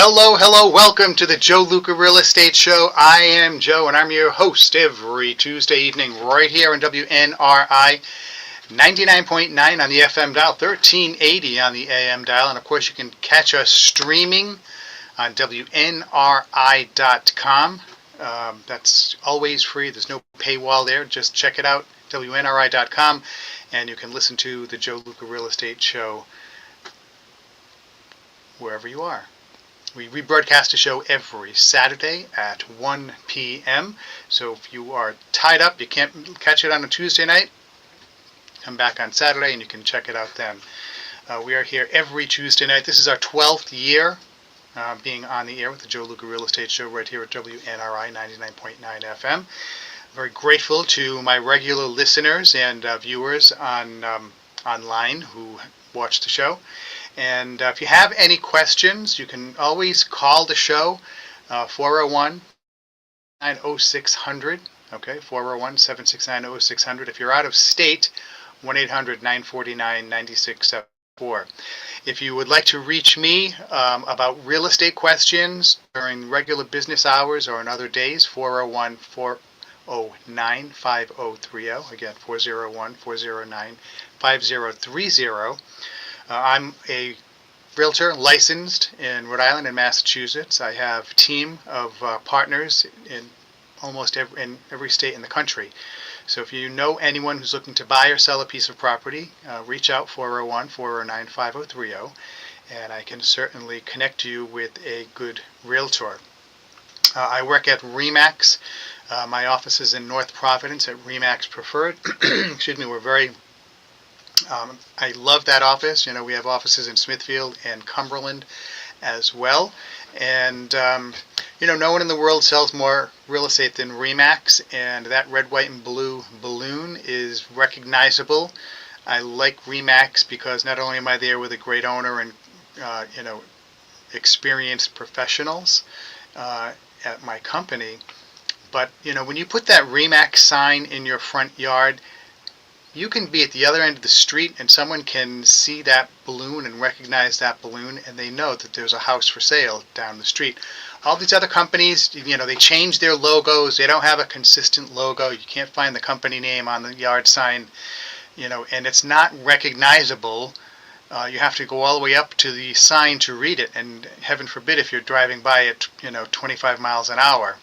Hello, welcome to the Joe Luca Real Estate Show. I am Joe, and I'm your host every Tuesday evening right here on WNRI 99.9 on the FM dial, 1380 on the AM dial, and of course you can catch us streaming on WNRI.com. That's always free. There's no paywall there. Just check it out, WNRI.com, and you can listen to the Joe Luca Real Estate Show wherever you are. We rebroadcast a show every Saturday at 1 p.m. So if you are tied up, you can't catch it on a Tuesday night, come back on Saturday and you can check it out then. We are here every Tuesday night. This is our 12th year being on the air with the Joe Luca Real Estate Show right here at WNRI 99.9 FM. Very grateful to my regular listeners and viewers online who watch the show. And if you have any questions, you can always call the show, 401-90600, okay, 401-769-0600. If you're out of state, 1-800-949-9674. If you would like to reach me about real estate questions during regular business hours or on other days, 401-409-5030, again, 401-409-5030. I'm a realtor licensed in Rhode Island and Massachusetts. I have a team of partners in almost every state in the country. So if you know anyone who's looking to buy or sell a piece of property, reach out 401-409-5030, and I can certainly connect you with a good realtor. I work at RE/MAX. My office is in North Providence at RE/MAX Preferred. Excuse me, I love that office. You know, we have offices in Smithfield and Cumberland as well. And, no one in the world sells more real estate than RE/MAX. And that red, white, and blue balloon is recognizable. I like RE/MAX because not only am I there with a great owner and, experienced professionals at my company, but, when you put that RE/MAX sign in your front yard, you can be at the other end of the street and someone can see that balloon and recognize that balloon, and they know that there's a house for sale down the street. All these other companies, they change their logos. They don't have a consistent logo. You can't find the company name on the yard sign, and it's not recognizable. You have to go all the way up to the sign to read it, and heaven forbid if you're driving by at 25 miles an hour.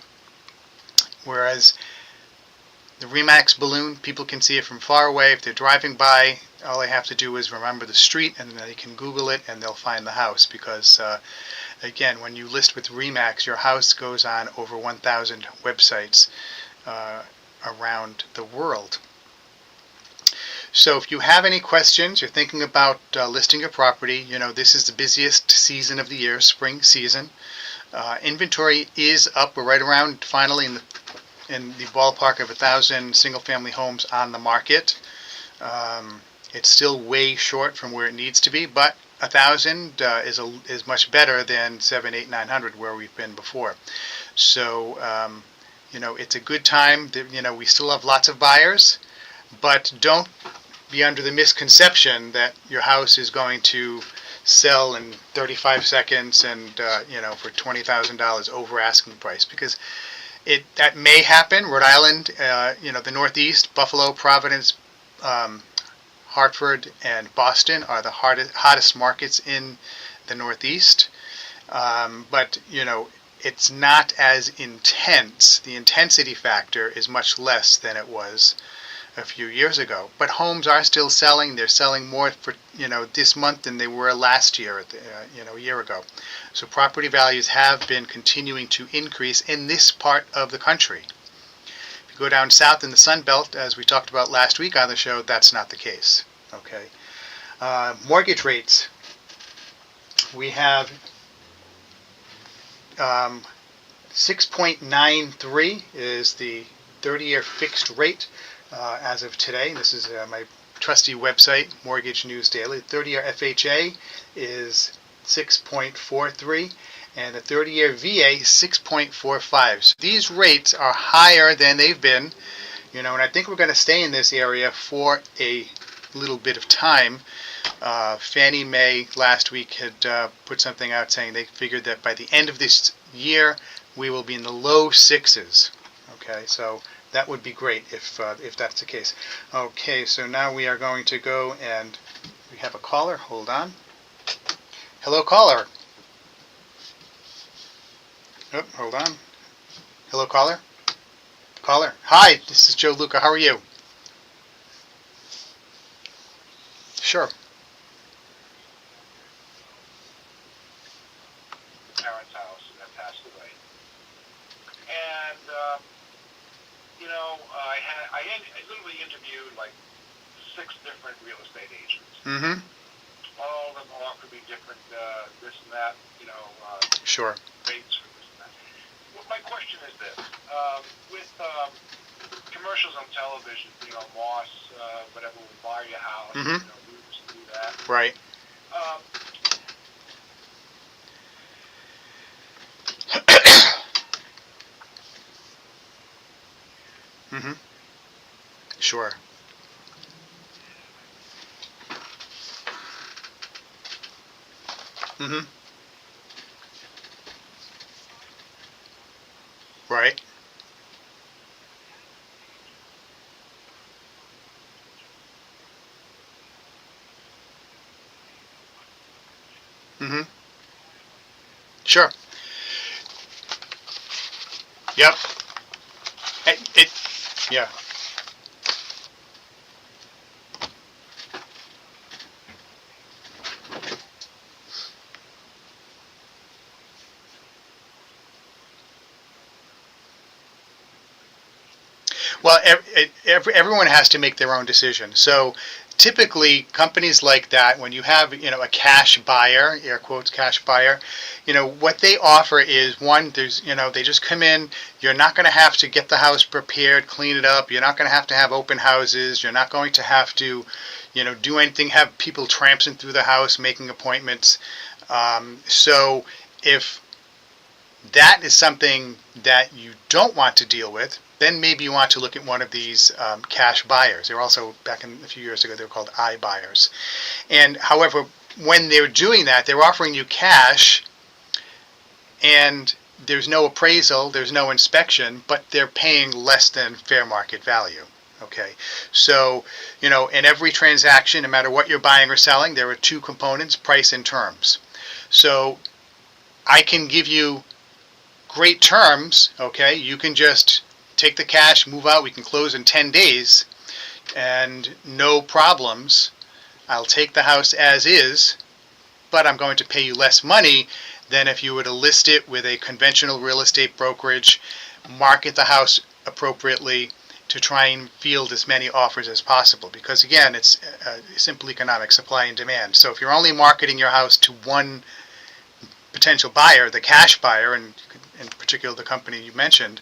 Whereas the RE/MAX balloon, people can see it from far away. If they're driving by, all they have to do is remember the street, and they can Google it, and they'll find the house. Because, again, when you list with RE/MAX, your house goes on over 1,000 websites around the world. So if you have any questions, you're thinking about listing your property, this is the busiest season of the year, spring season. Inventory is up. We're right around, finally, in the ballpark of 1,000 single-family homes on the market. It's still way short from where it needs to be, but 1,000 is much better than 700, 800, 900 where we've been before. So, it's a good time. We still have lots of buyers, but don't be under the misconception that your house is going to sell in 35 seconds and, for $20,000 over asking price, because that may happen. Rhode Island, the Northeast, Buffalo, Providence, Hartford, and Boston are the hottest markets in the Northeast. But, it's not as intense. The intensity factor is much less than it was a few years ago. But homes are still selling. They're selling more for, this month than they were last year, a year ago. So property values have been continuing to increase in this part of the country. If you go down south in the Sun Belt, as we talked about last week on the show, that's not the case. Okay. Mortgage rates. We have 6.93 is the 30-year fixed rate as of today. This is my trusty website, Mortgage News Daily. The 30-year FHA is 6.43, and the 30-year VA is 6.45. So these rates are higher than they've been, and I think we're going to stay in this area for a little bit of time. Fannie Mae last week had put something out saying they figured that by the end of this year we will be in the low sixes. Okay, so that would be great if that's the case. Okay, so now we are going to go and we have a caller. Hold on. Hello, caller. Oh, hold on. Hello, caller. Caller. Hi, this is Joe Luca. How are you? Sure. Parents' house that passed away, and I literally interviewed like 6 different real estate agents. Mm-hmm. All of them offered me different this and that, Sure. rates for this and that. Well, my question is this: with commercials on television, Moss, whatever, will buy your house, Mm-hmm. Do this, do that. Right. Um, Mm-hmm. Sure. Mm-hmm. Right. Mm-hmm. Sure. Yep. Yeah. Well, everyone has to make their own decision. So typically companies like that, when you have, a cash buyer, air quotes cash buyer, what they offer is one, they just come in. You're not going to have to get the house prepared, clean it up. You're not going to have open houses. You're not going to have to, do anything, have people tramping through the house, making appointments. So if that is something that you don't want to deal with, then maybe you want to look at one of these cash buyers. They're also, back in a few years ago, they were called iBuyers. And however, when they're doing that, they're offering you cash, and there's no appraisal, there's no inspection, but they're paying less than fair market value. Okay, so, in every transaction, no matter what you're buying or selling, there are 2 components, price and terms. So I can give you great terms. Okay, you can just take the cash, move out, we can close in 10 days and no problems. I'll take the house as is, but I'm going to pay you less money than if you were to list it with a conventional real estate brokerage, market the house appropriately to try and field as many offers as possible. Because again, it's simple economics, supply and demand. So if you're only marketing your house to one potential buyer, the cash buyer, and in particular the company you mentioned,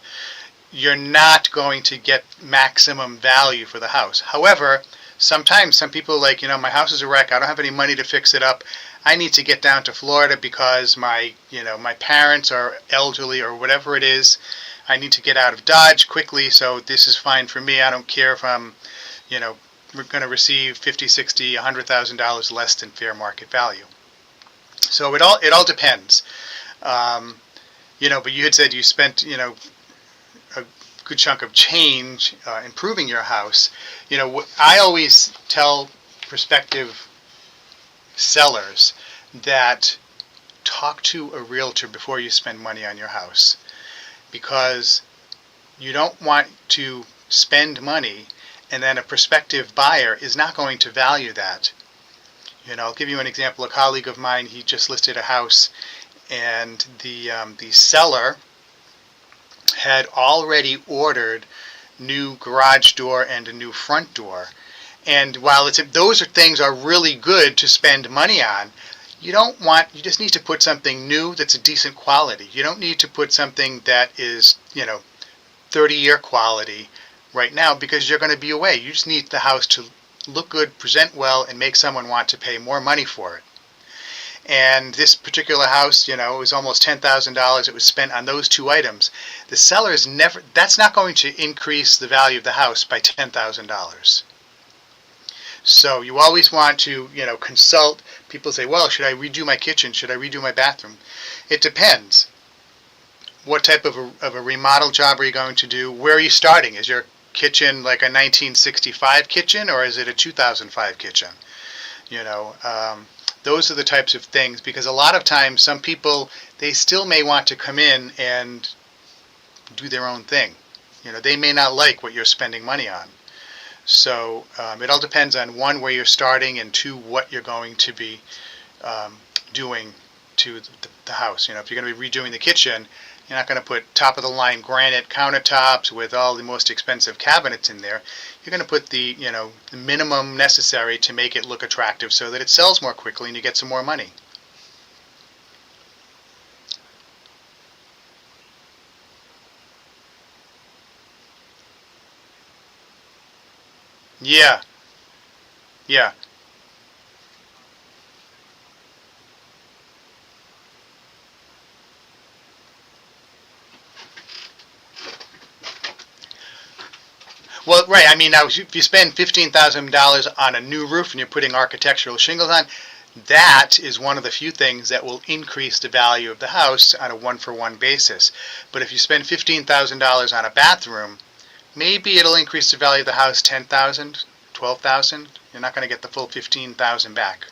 you're not going to get maximum value for the house. However, sometimes some people are like, my house is a wreck. I don't have any money to fix it up. I need to get down to Florida because my parents are elderly or whatever it is. I need to get out of Dodge quickly, so this is fine for me. I don't care if I'm, we're going to receive $50, $60, $100,000 less than fair market value. So it all depends. But you had said you spent, a good chunk of change improving your house. I always tell prospective sellers that talk to a realtor before you spend money on your house, because you don't want to spend money and then a prospective buyer is not going to value that. I'll give you an example. A colleague of mine, he just listed a house, and the seller had already ordered new garage door and a new front door. And while those things are really good to spend money on, you just need to put something new that's a decent quality. You don't need to put something that is, 30-year quality right now, because you're going to be away. You just need the house to look good, present well, and make someone want to pay more money for it. And this particular house, it was almost $10,000. It was spent on those 2 items. The seller is that's not going to increase the value of the house by $10,000. So you always want to, consult. People say, well, should I redo my kitchen? Should I redo my bathroom? It depends. What type of a remodel job are you going to do? Where are you starting? Is your kitchen like a 1965 kitchen, or is it a 2005 kitchen? You know, those are the types of things, because a lot of times some people, they still may want to come in and do their own thing. They may not like what you're spending money on. So it all depends on, one, where you're starting, and two, what you're going to be doing to the house. If you're going to be redoing the kitchen, you're not going to put top of the line granite countertops with all the most expensive cabinets in there. You're going to put the minimum necessary to make it look attractive so that it sells more quickly and you get some more money. Yeah, yeah. Well, right. I mean, now if you spend $15,000 on a new roof and you're putting architectural shingles on, that is one of the few things that will increase the value of the house on a one-for-one basis. But if you spend $15,000 on a bathroom, maybe it'll increase the value of the house 10,000, 12,000. You're not going to get the full 15,000 back.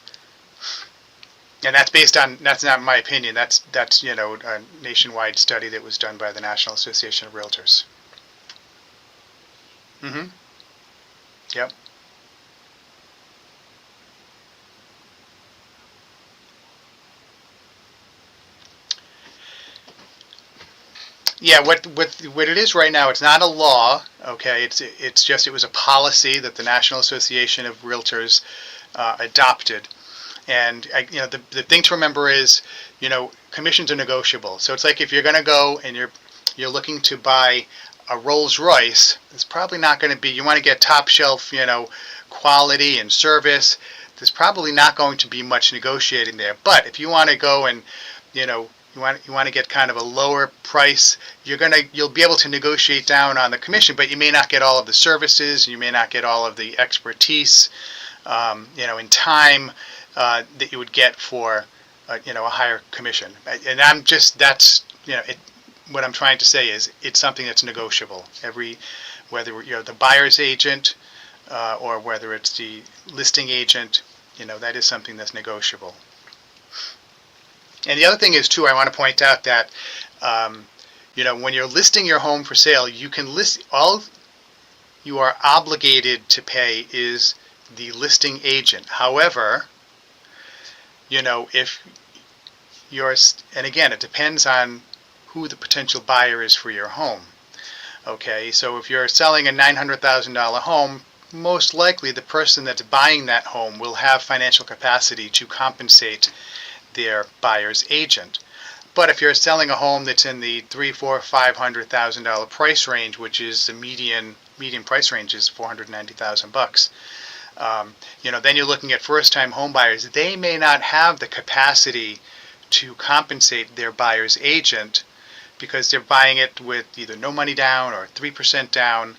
And that's based on, that's not my opinion. That's a nationwide study that was done by the National Association of Realtors. Mm-hmm. Yep. Yeah, what it is right now, it's not a law, okay? It's just, it was a policy that the National Association of Realtors adopted. And the thing to remember is, commissions are negotiable. So it's like, if you're going to go and you're looking to buy a Rolls Royce, it's probably not going to be, you want to get top shelf, quality and service. There's probably not going to be much negotiating there. But if you want to go and, you know, you want to get kind of a lower price, you'll be able to negotiate down on the commission, but you may not get all of the services, you may not get all of the expertise, in time that you would get for, a higher commission. And what I'm trying to say is, it's something that's negotiable. Whether you're the buyer's agent or whether it's the listing agent, that is something that's negotiable. And the other thing is, too, I want to point out that, when you're listing your home for sale, you can list, all you are obligated to pay is the listing agent. However, if and again, it depends on who the potential buyer is for your home. Okay, so if you're selling a $900,000 home, most likely the person that's buying that home will have financial capacity to compensate their buyer's agent. But if you're selling a home that's in the $300,000, $400,000, $500,000 price range, which is the median price range is $490,000, then you're looking at first-time home buyers. They may not have the capacity to compensate their buyer's agent because they're buying it with either no money down or 3% down.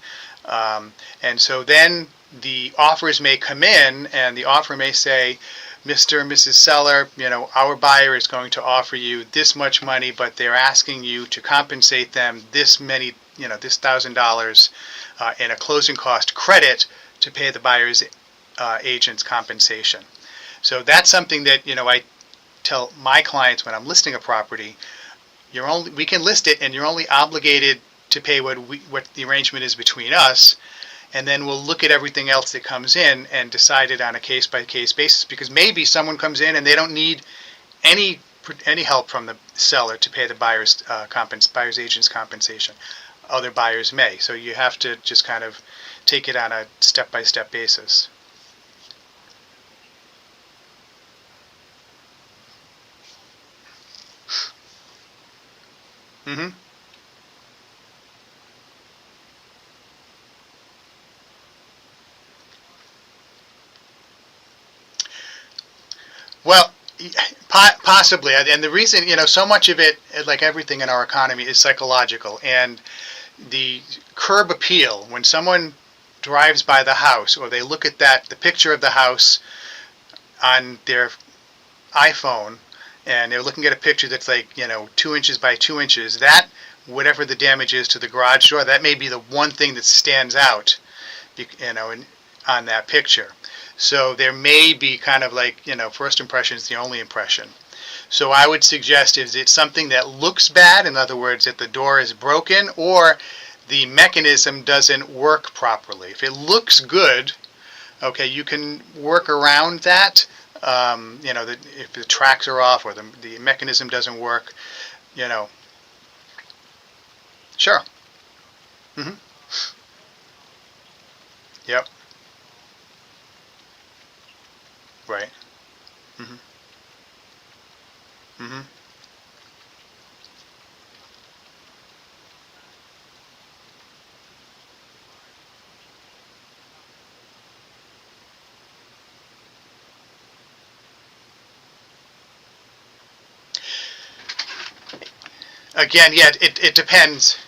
And so then the offers may come in, and the offer may say, Mr. and Mrs. Seller, our buyer is going to offer you this much money, but they're asking you to compensate them this many, this $1,000 in a closing cost credit to pay the buyer's agent's compensation. So that's something that, I tell my clients when I'm listing a property. We can list it, and you're only obligated to pay what the arrangement is between us, and then we'll look at everything else that comes in and decide it on a case-by-case basis, because maybe someone comes in and they don't need any help from the seller to pay the buyer's agent's compensation. Other buyers may. So you have to just kind of take it on a step-by-step basis. Mm-hmm. Well, possibly, and the reason, so much of it, like everything in our economy, is psychological, and the curb appeal. When someone drives by the house, or they look at the picture of the house on their iPhone, and they're looking at a picture that's like, 2 inches by 2 inches, that, whatever the damage is to the garage door, that may be the one thing that stands out, on that picture. So there may be kind of like, first impression is the only impression. So I would suggest, is it something that looks bad, in other words, that the door is broken, or the mechanism doesn't work properly? If it looks good, okay, you can work around that. If the tracks are off or the mechanism doesn't work, you know. Sure. Hmm. Yep. Right. Hmm. Hmm. Again, yeah, it depends.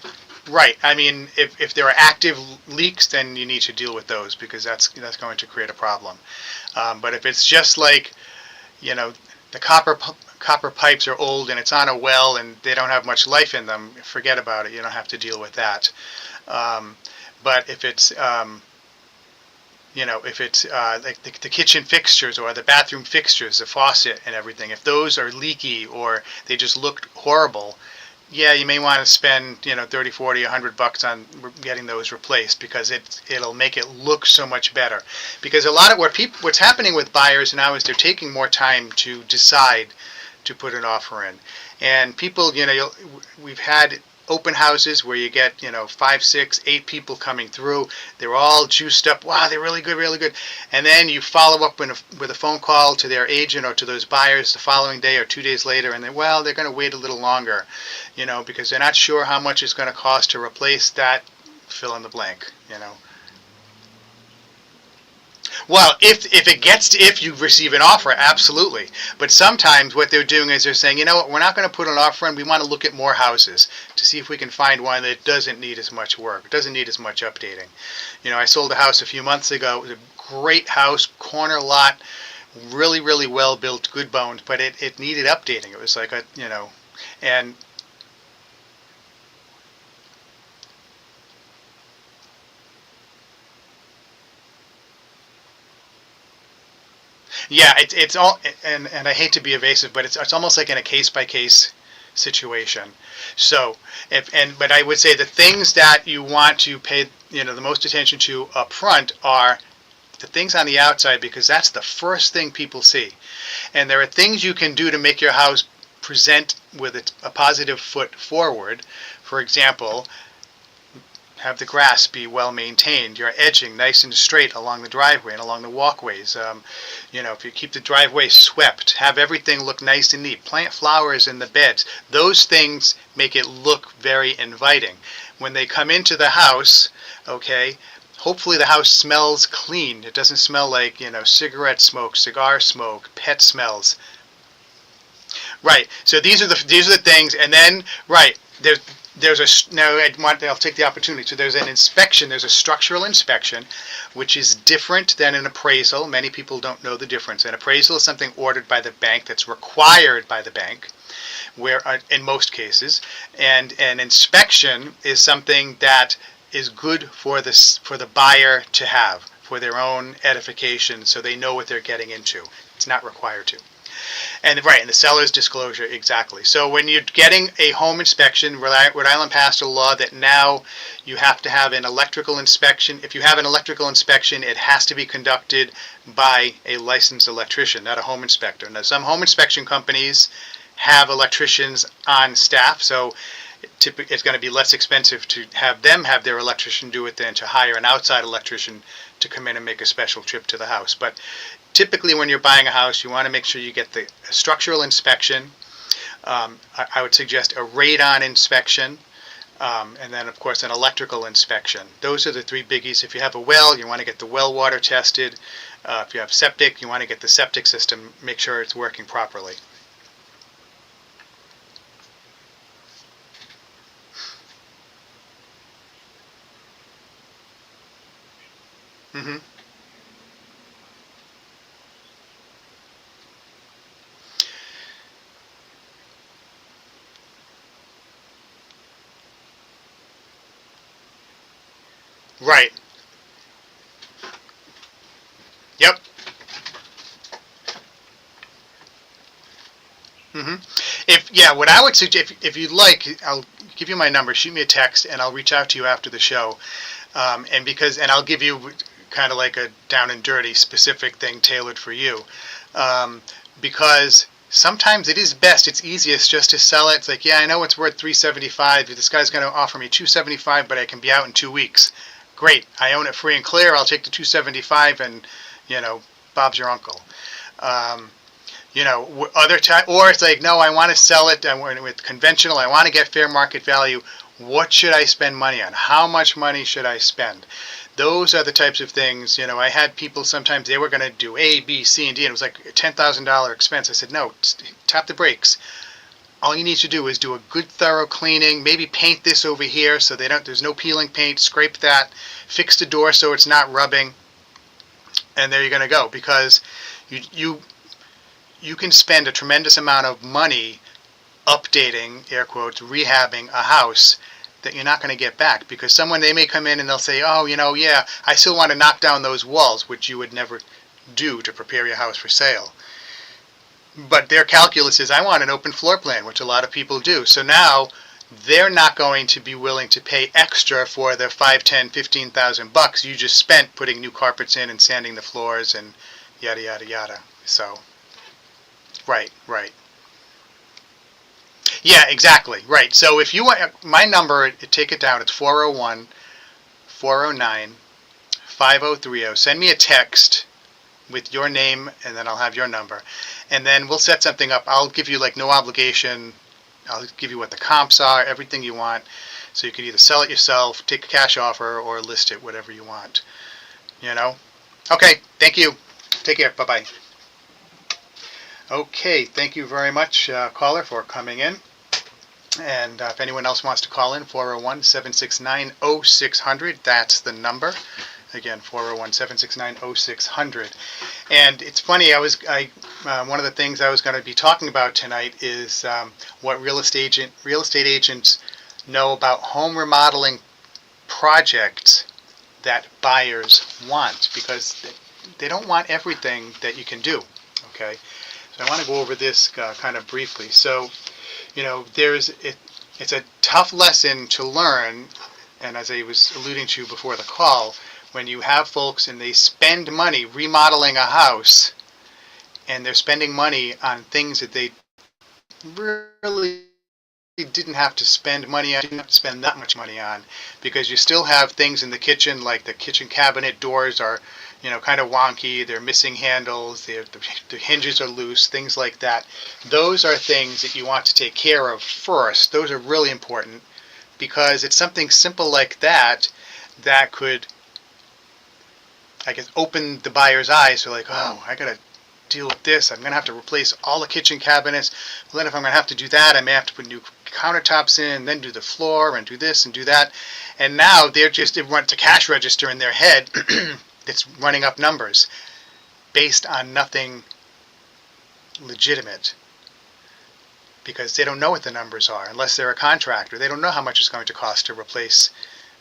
Right. I mean, if there are active leaks, then you need to deal with those, because that's going to create a problem. But if it's just like, you know, the copper pipes are old and it's on a well and they don't have much life in them, forget about it. You don't have to deal with that. Um, but if it's like the kitchen fixtures or the bathroom fixtures, the faucet and everything, if those are leaky or they just look horrible, yeah, you may want to spend, 30, 40, $100 on getting those replaced, because it'll make it look so much better. Because a lot of what's happening with buyers now is they're taking more time to decide to put an offer in. And people, we've had open houses where you get, 5, 6, 8 people coming through. They're all juiced up. Wow, they're really good, really good. And then you follow up with a phone call to their agent or to those buyers the following day or 2 days later, and they're going to wait a little longer, because they're not sure how much it's going to cost to replace that fill in the blank. Well, if you receive an offer, absolutely. But sometimes what they're doing is they're saying, you know what, we're not going to put an offer in. We want to look at more houses to see if we can find one that doesn't need as much work, doesn't need as much updating. I sold a house a few months ago. It was a great house, corner lot, really, really well built, good bones, but it needed updating. It was like and yeah, it's all, and I hate to be evasive, but it's almost like in a case by case situation. So but I would say the things that you want to pay the most attention to up front are the things on the outside, because that's the first thing people see. And there are things you can do to make your house present with a positive foot forward. For example, have the grass be well maintained, your edging nice and straight along the driveway and along the walkways. If you keep the driveway swept, have everything look nice and neat. Plant flowers in the beds. Those things make it look very inviting. When they come into the house, okay, hopefully the house smells clean. It doesn't smell like, cigarette smoke, cigar smoke, pet smells. Right. So these are the things, and then right there's a now I'll take the opportunity. So there's an inspection. There's a structural inspection, which is different than an appraisal. Many people don't know the difference. An appraisal is something ordered by the bank, that's required by the bank, where in most cases, and an inspection is something that is good for the buyer to have for their own edification, so they know what they're getting into. It's not required to. And right, and the seller's disclosure, exactly. So when you're getting a home inspection, Rhode Island passed a law that now you have to have an electrical inspection. If you have an electrical inspection, it has to be conducted by a licensed electrician, not a home inspector. Now, some home inspection companies have electricians on staff, so it's going to be less expensive to have them have their electrician do it than to hire an outside electrician to come in and make a special trip to the house. But typically when you're buying a house, you want to make sure you get the structural inspection. I would suggest a radon inspection, and then, of course, an electrical inspection. Those are the three biggies. If you have a well, you want to get the well water tested. If you have septic, you want to get the septic system, make sure it's working properly. Mm-hmm. Right. Yep. Hmm. What I would suggest, if you'd like, I'll give you my number. Shoot me a text, and I'll reach out to you after the show. And I'll give you kind of like a down and dirty specific thing tailored for you, um, because sometimes it is best. It's easiest just to sell it. It's like, yeah, I know it's worth $375. This guy's going to offer me $275, but I can be out in 2 weeks. Great, I own it free and clear. I'll take the $275, and Bob's your uncle. Um, other time, or it's like, no, I want to sell it. I want with conventional. I want to get fair market value. What should I spend money on? How much money should I spend? Those are the types of things. I had people sometimes they were going to do A, B, C, and D, and it was like a $10,000 expense. I said, no, tap the brakes. All you need to do is do a good thorough cleaning. Maybe paint this over here so there's no peeling paint. Scrape that. Fix the door so it's not rubbing. And there you're going to go, because you can spend a tremendous amount of money updating, air quotes, rehabbing a house that you're not going to get back, because they may come in and they'll say, oh, yeah, I still want to knock down those walls, which you would never do to prepare your house for sale. But their calculus is, I want an open floor plan, which a lot of people do. So now they're not going to be willing to pay extra for the 5, 10, 15,000 bucks you just spent putting new carpets in and sanding the floors and yada, yada, yada. So, right, right. Yeah, exactly. Right. So if you want my number, take it down. It's 401 409 5030. Send me a text with your name, and then I'll have your number. And then we'll set something up. I'll give you like no obligation. I'll give you what the comps are, everything you want. So you can either sell it yourself, take a cash offer, or list it, whatever you want. Okay, thank you. Take care. Bye-bye. Okay, thank you very much, caller, for coming in. And if anyone else wants to call in, 401-769-0600, that's the number. Again, 401-769-0600. And it's funny, one of the things I was going to be talking about tonight is what real estate agents know about home remodeling projects that buyers want, because they don't want everything that you can do. Okay, so I want to go over this kind of briefly. So, it's a tough lesson to learn, and as I was alluding to before the call, when you have folks and they spend money remodeling a house, and they're spending money on things that they really didn't have to spend money on, didn't have to spend that much money on, because you still have things in the kitchen, like the kitchen cabinet doors are, kind of wonky, they're missing handles, the hinges are loose, things like that. Those are things that you want to take care of first. Those are really important, because it's something simple like that that could, I guess, open the buyer's eyes. So like, oh, I got to deal with this. I'm going to have to replace all the kitchen cabinets. Well, then if I'm going to have to do that, I may have to put new countertops in, then do the floor, and do this and do that. And now they went to cash register in their head that's running up numbers based on nothing legitimate, because they don't know what the numbers are unless they're a contractor. They don't know how much it's going to cost to replace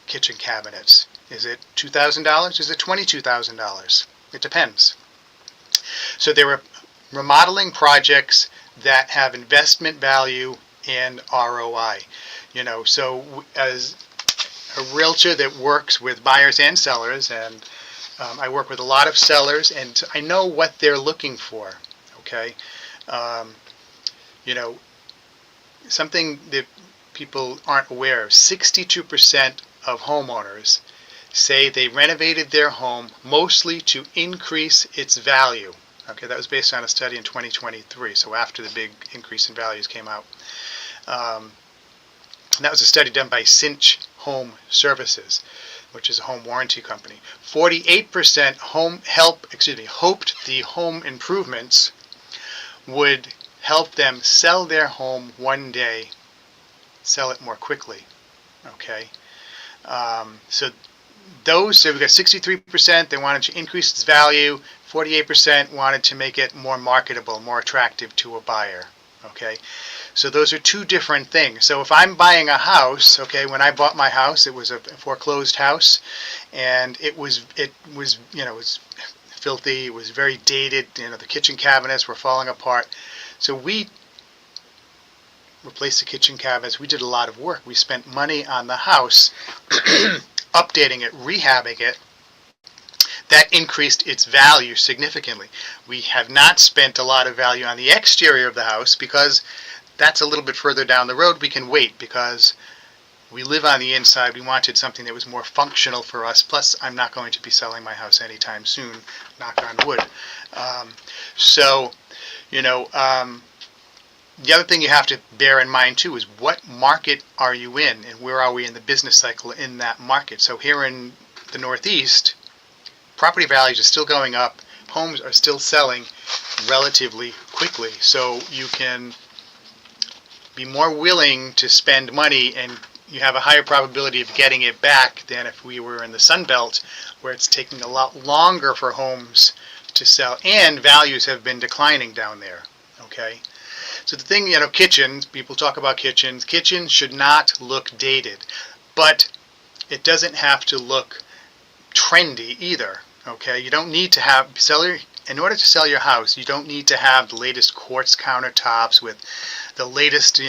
kitchen cabinets. Is it $2,000? Is it $22,000? It depends. So there are remodeling projects that have investment value and ROI. So as a realtor that works with buyers and sellers, and I work with a lot of sellers, and I know what they're looking for. Okay, you know, something that people aren't aware of: 62% of homeowners say they renovated their home mostly to increase its value. Okay, that was based on a study in 2023, so after the big increase in values came out. And that was a study done by Cinch Home Services, which is a home warranty company. 48% hoped the home improvements would help them sell their home one day, sell it more quickly. Okay, so so we've got 63%, they wanted to increase its value, 48% wanted to make it more marketable, more attractive to a buyer. Okay, so those are two different things. So if I'm buying a house, okay, when I bought my house, it was a foreclosed house, and it was it was filthy. It was very dated. The kitchen cabinets were falling apart. So we replaced the kitchen cabinets. We did a lot of work. We spent money on the house, updating it, rehabbing it. That increased its value significantly. We have not spent a lot of value on the exterior of the house because that's a little bit further down the road. We can wait because we live on the inside. We wanted something that was more functional for us. Plus, I'm not going to be selling my house anytime soon, knock on wood. So, the other thing you have to bear in mind too is what market are you in and where are we in the business cycle in that market. So here in the Northeast, property values are still going up. Homes are still selling relatively quickly. So you can be more willing to spend money and you have a higher probability of getting it back than if we were in the Sun Belt, where it's taking a lot longer for homes to sell and values have been declining down there. Okay. So the thing, kitchens, people talk about kitchens. Kitchens should not look dated, but it doesn't have to look trendy either. Okay, you don't need to have in order to sell your house, you don't need to have the latest quartz countertops with the latest,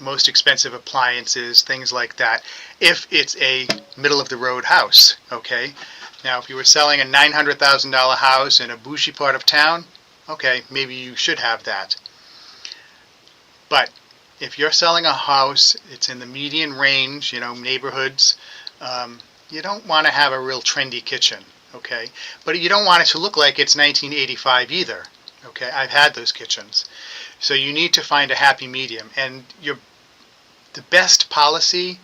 most expensive appliances, things like that. If it's a middle of the road house, okay. Now, if you were selling a $900,000 house in a bougie part of town, okay, maybe you should have that. But if you're selling a house, it's in the median range, neighborhoods, you don't want to have a real trendy kitchen, okay? But you don't want it to look like it's 1985 either, okay? I've had those kitchens. So you need to find a happy medium. And the best policy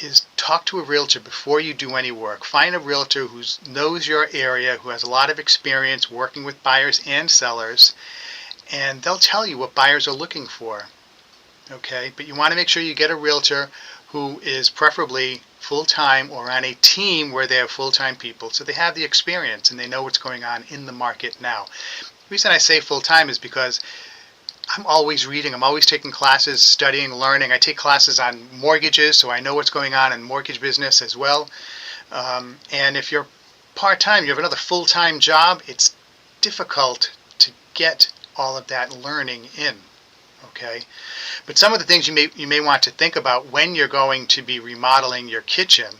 is talk to a realtor before you do any work. Find a realtor who knows your area, who has a lot of experience working with buyers and sellers, and they'll tell you what buyers are looking for. Okay, but you want to make sure you get a realtor who is preferably full-time or on a team where they have full-time people, so they have the experience and they know what's going on in the market now. The reason I say full-time is because I'm always reading, I'm always taking classes, studying, learning. I take classes on mortgages, so I know what's going on in mortgage business as well. And if you're part-time, you have another full-time job, it's difficult to get all of that learning in. Okay, but some of the things you may want to think about when you're going to be remodeling your kitchen.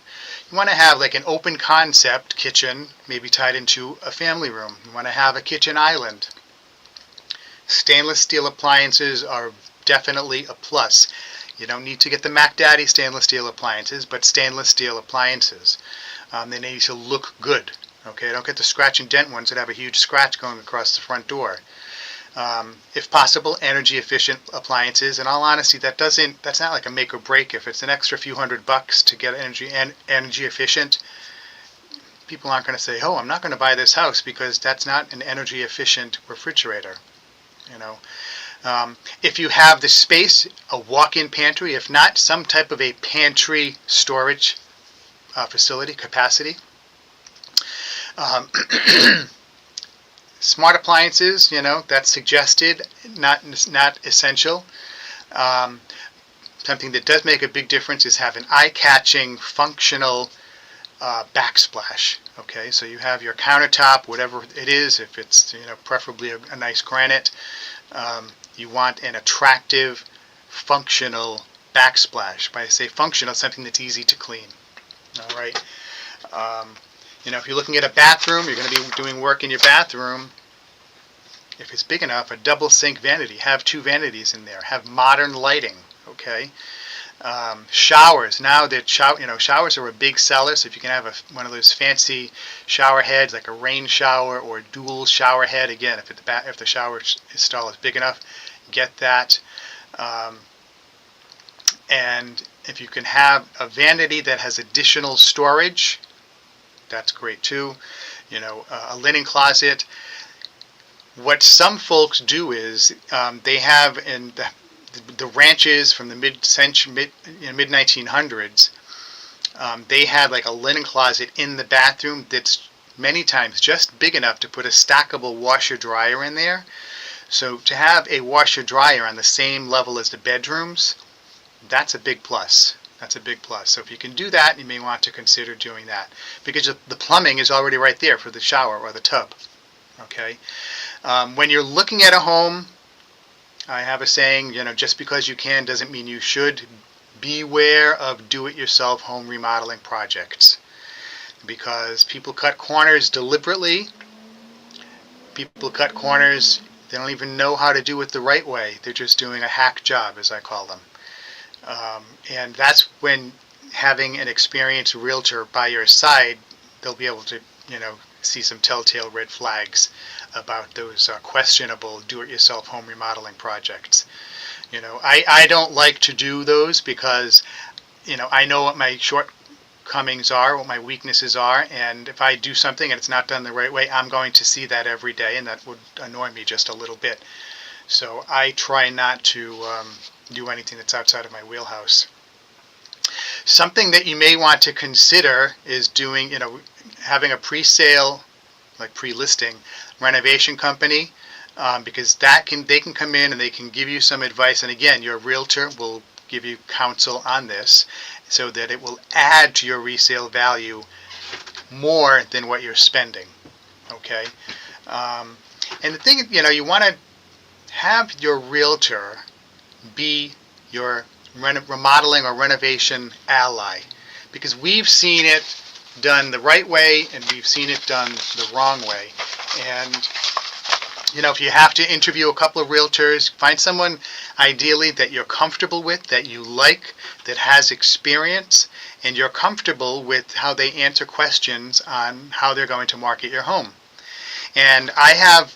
You want to have like an open concept kitchen, maybe tied into a family room. You want to have a kitchen island. Stainless steel appliances are definitely a plus. You don't need to get the Mac Daddy stainless steel appliances, but stainless steel appliances. They need to look good. Okay, don't get the scratch and dent ones that have a huge scratch going across the front door. If possible, energy efficient appliances. In all honesty, that's not like a make or break. If it's an extra few $100 to get energy efficient, people aren't going to say, "Oh, I'm not going to buy this house because that's not an energy efficient refrigerator." If you have the space, a walk-in pantry. If not, some type of a pantry storage facility capacity. Smart appliances, that's suggested, not essential. Something that does make a big difference is have an eye-catching, functional backsplash. Okay, so you have your countertop, whatever it is, if it's preferably a nice granite, you want an attractive, functional backsplash. By I say functional, something that's easy to clean. All right. If you're looking at a bathroom, you're going to be doing work in your bathroom. If it's big enough, a double sink vanity. Have two vanities in there. Have modern lighting. Okay. Showers. Now that showers are a big seller. So if you can have one of those fancy shower heads, like a rain shower or dual shower head. Again, if the shower stall is big enough, get that. And if you can have a vanity that has additional storage, that's great too. A linen closet. What some folks do is they have in the ranches from the mid 1900s. They had like a linen closet in the bathroom that's many times just big enough to put a stackable washer dryer in there. So to have a washer dryer on the same level as the bedrooms, that's a big plus. That's a big plus. So if you can do that, you may want to consider doing that, because the plumbing is already right there for the shower or the tub. Okay. When you're looking at a home, I have a saying, just because you can doesn't mean you should. Beware of do-it-yourself home remodeling projects, because people cut corners deliberately. People cut corners, they don't even know how to do it the right way. They're just doing a hack job, as I call them. And that's when having an experienced realtor by your side, they'll be able to, see some telltale red flags about those questionable do-it-yourself home remodeling projects. I don't like to do those because, I know what my shortcomings are, what my weaknesses are, and if I do something and it's not done the right way, I'm going to see that every day, and that would annoy me just a little bit. So I try not to do anything that's outside of my wheelhouse. Something that you may want to consider is doing, having a pre-sale, like pre-listing renovation company, because they can come in and they can give you some advice. And again, your realtor will give you counsel on this, so that it will add to your resale value more than what you're spending. Okay, and the thing, you want to have your realtor be your remodeling or renovation ally, because we've seen it done the right way and we've seen it done the wrong way. And if you have to interview a couple of realtors, find someone ideally that you're comfortable with, that you like, that has experience, and you're comfortable with how they answer questions on how they're going to market your home. And I have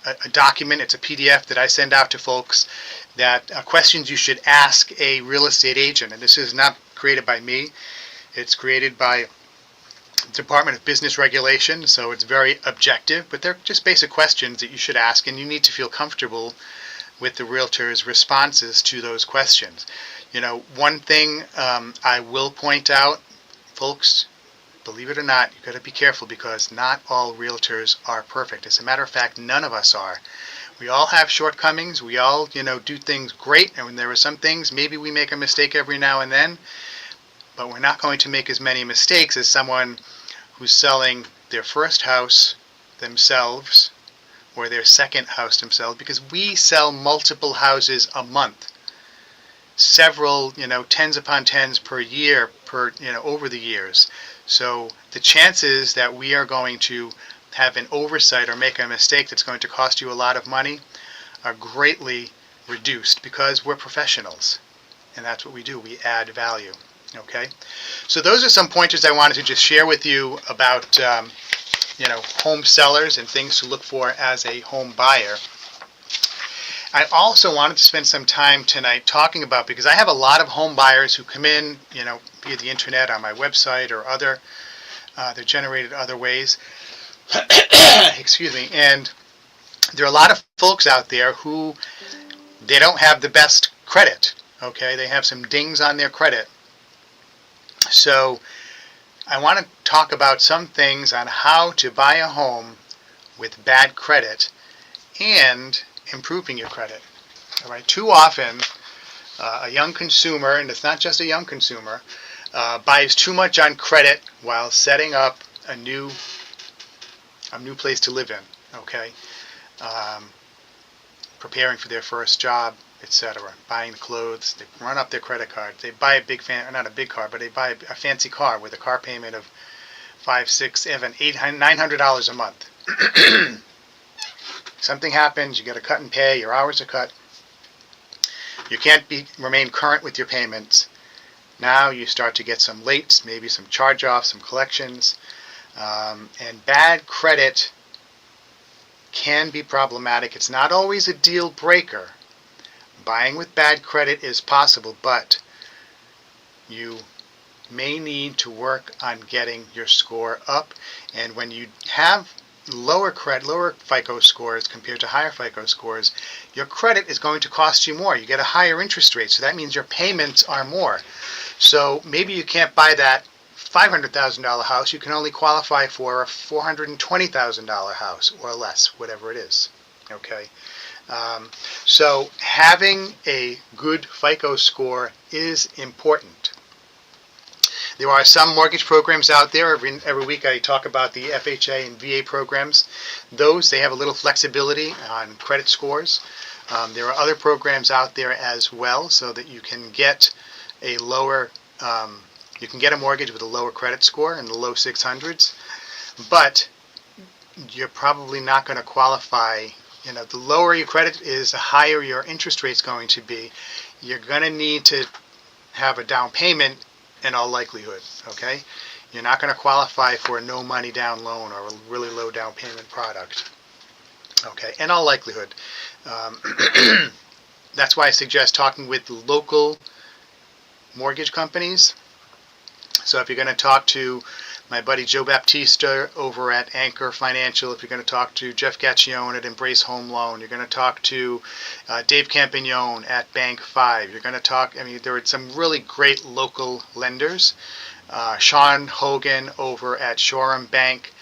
a document, it's a PDF that I send out to folks, that questions you should ask a real estate agent. And this is not created by me. It's created by the Department of Business Regulation, so it's very objective, but they're just basic questions that you should ask, and you need to feel comfortable with the realtor's responses to those questions. One thing I will point out, folks, believe it or not, you've got to be careful, because not all realtors are perfect. As a matter of fact, none of us are. We all have shortcomings. We all, do things great, and when there are some things, maybe we make a mistake every now and then, but we're not going to make as many mistakes as someone who's selling their first house themselves or their second house themselves, because we sell multiple houses a month. Several, tens upon tens per year, over the years. So the chances that we are going to have an oversight or make a mistake that's going to cost you a lot of money are greatly reduced, because we're professionals, and that's what we do. We add value. Okay, so those are some pointers I wanted to just share with you about home sellers and things to look for as a home buyer. I also wanted to spend some time tonight talking about, because I have a lot of home buyers who come in, via the internet, on my website, or they're generated other ways. Excuse me. And there are a lot of folks out there who, they don't have the best credit. Okay, they have some dings on their credit. So I want to talk about some things on how to buy a home with bad credit and improving your credit. All right. Too often, a young consumer, and it's not just a young consumer, buys too much on credit while setting up a new place to live in. Okay, preparing for their first job, etc. Buying clothes, they run up their credit card. They buy not a big car, but they buy a fancy car with a car payment of $500, $600, $700, $800, $900 a month. Something happens, you get a cut in pay, your hours are cut. You can't remain current with your payments. Now you start to get some lates, maybe some charge-offs, some collections, and bad credit can be problematic. It's not always a deal breaker. Buying with bad credit is possible, but you may need to work on getting your score up. And when you have lower FICO scores compared to higher FICO scores, your credit is going to cost you more. You get a higher interest rate, so that means your payments are more. So maybe you can't buy that $500,000 house. You can only qualify for a $420,000 house or less, whatever it is. Okay. So having a good FICO score is important. There are some mortgage programs out there. Every week I talk about the FHA and VA programs. Those, they have a little flexibility on credit scores. There are other programs out there as well, so that you can get a lower, you can get a mortgage with a lower credit score in the low 600s, but you're probably not going to qualify. You know, the lower your credit is, the higher your interest rate's going to be. You're going to need to have a down payment in all likelihood, okay? You're not going to qualify for a no money down loan or a really low down payment product, okay? In all likelihood. That's why I suggest talking with local mortgage companies. So if you're going to talk to my buddy Joe Baptista over at Anchor Financial, if you're going to talk to Jeff Gaccione at Embrace Home Loan, you're going to talk to Dave Campagnone at Bank 5, you're going to talk, I mean, there are some really great local lenders. Sean Hogan over at Shoreham Bank,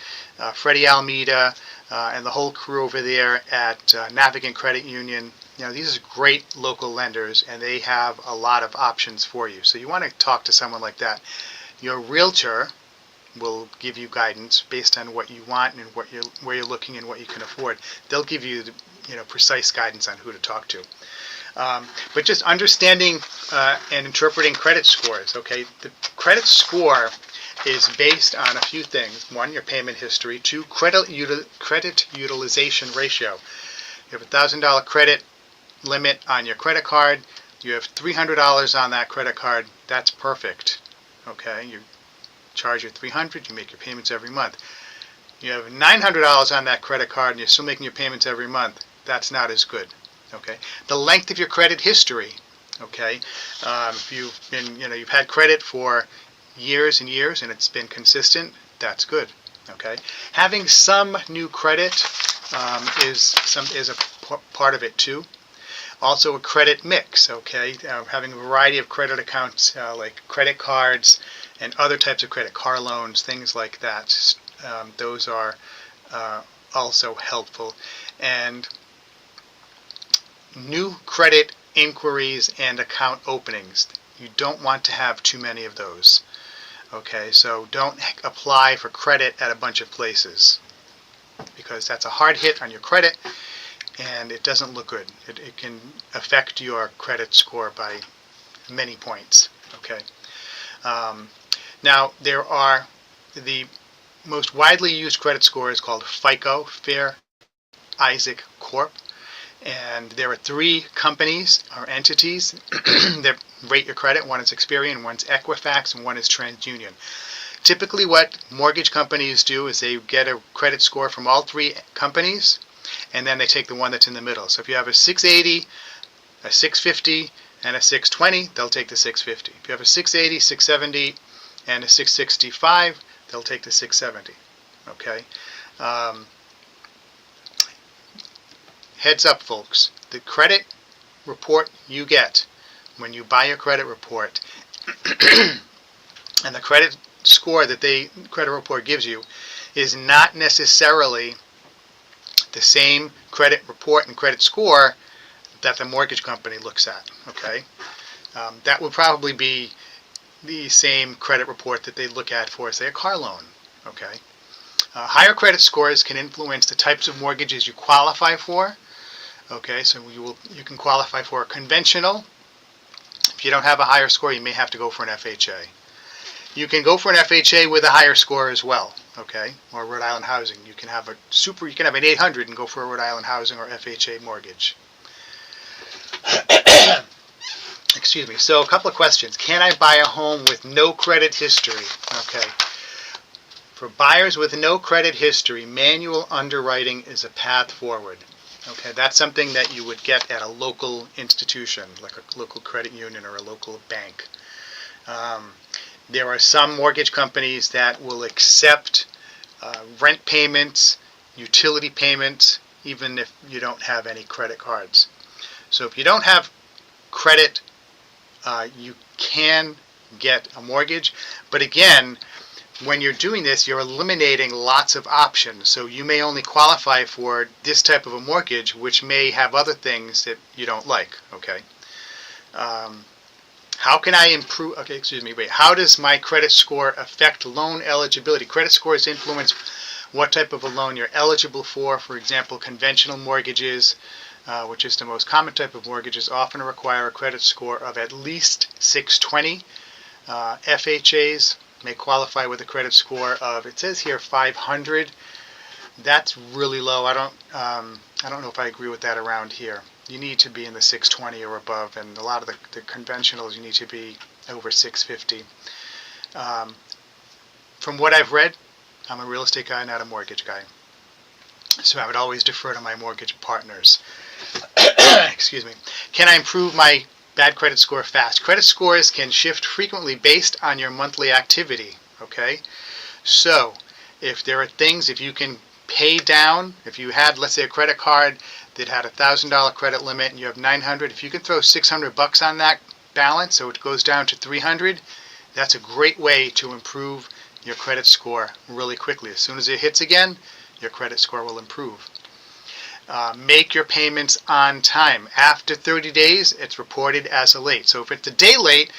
Freddie Almeida, and the whole crew over there at Navigant Credit Union. You know, these are great local lenders, and they have a lot of options for you. So you want to talk to someone like that. Your realtor will give you guidance based on what you want and where you're looking and what you can afford. They'll give you, precise guidance on who to talk to. But just understanding and interpreting credit scores. Okay, the credit score is based on a few things. One, your payment history. Two, credit utilization ratio. You have a $1,000 credit limit on your credit card. You have $300 on that credit card. That's perfect. Okay, you charge your $300, you make your payments every month. You have $900 on that credit card and you're still making your payments every month. That's not as good. Okay, the length of your credit history. Okay, if you've been, you've had credit for years and years and it's been consistent, that's good. Okay, having some new credit is a part of it too. Also a credit mix, okay? Having a variety of credit accounts like credit cards and other types of credit, car loans, things like that. Those are also helpful. And new credit inquiries and account openings. You don't want to have too many of those. Okay, so don't apply for credit at a bunch of places because that's a hard hit on your credit. And it doesn't look good. It can affect your credit score by many points. Okay. Now there are the most widely used credit score is called FICO, Fair Isaac Corp, and there are 3 companies or entities that rate your credit. One is Experian, one's Equifax, and one is TransUnion. Typically, what mortgage companies do is they get a credit score from all 3 companies, and then they take the one that's in the middle. So if you have a 680, a 650, and a 620, they'll take the 650. If you have a 680, 670, and a 665, they'll take the 670. Okay? Heads up, folks. The credit report you get when you buy your credit report and the credit score that credit report gives you is not necessarily the same credit report and credit score that the mortgage company looks at. Okay, that would probably be the same credit report that they look at for, say, a car loan. Okay, higher credit scores can influence the types of mortgages you qualify for. Okay, so you can qualify for a conventional. If you don't have a higher score, you may have to go for an FHA. You can go for an FHA with a higher score as well. Okay, or Rhode Island Housing. You can have an 800 and go for a Rhode Island Housing or FHA mortgage. Excuse me. So a couple of questions. Can I buy a home with no credit history? Okay. For buyers with no credit history, manual underwriting is a path forward. Okay, that's something that you would get at a local institution, like a local credit union or a local bank. There are some mortgage companies that will accept rent payments utility payments, even if you don't have any credit cards. So if you don't have credit, you can get a mortgage. But again, when you're doing this, you're eliminating lots of options. So you may only qualify for this type of a mortgage, which may have other things that you don't like. Okay. How can I improve? Okay, excuse me. Wait. How does my credit score affect loan eligibility? Credit scores influence what type of a loan you're eligible for. For example, conventional mortgages, which is the most common type of mortgages, often require a credit score of at least 620. FHAs may qualify with a credit score of, it says here, 500. That's really low. I don't know if I agree with that around here. You need to be in the 620 or above, and a lot of the conventionals you need to be over 650. From what I've read, I'm a real estate guy, not a mortgage guy. So I would always defer to my mortgage partners. Excuse me. Can I improve my bad credit score fast? Credit scores can shift frequently based on your monthly activity. Okay? So if there are things, if you can pay down, if you had, let's say, a credit card that had $1,000 credit limit and you have 900, if you can throw $600 on that balance so it goes down to 300, that's a great way to improve your credit score really quickly. As soon as it hits again, your credit score will improve. Make your payments on time. After 30 days, it's reported as a late. So if it's a day late,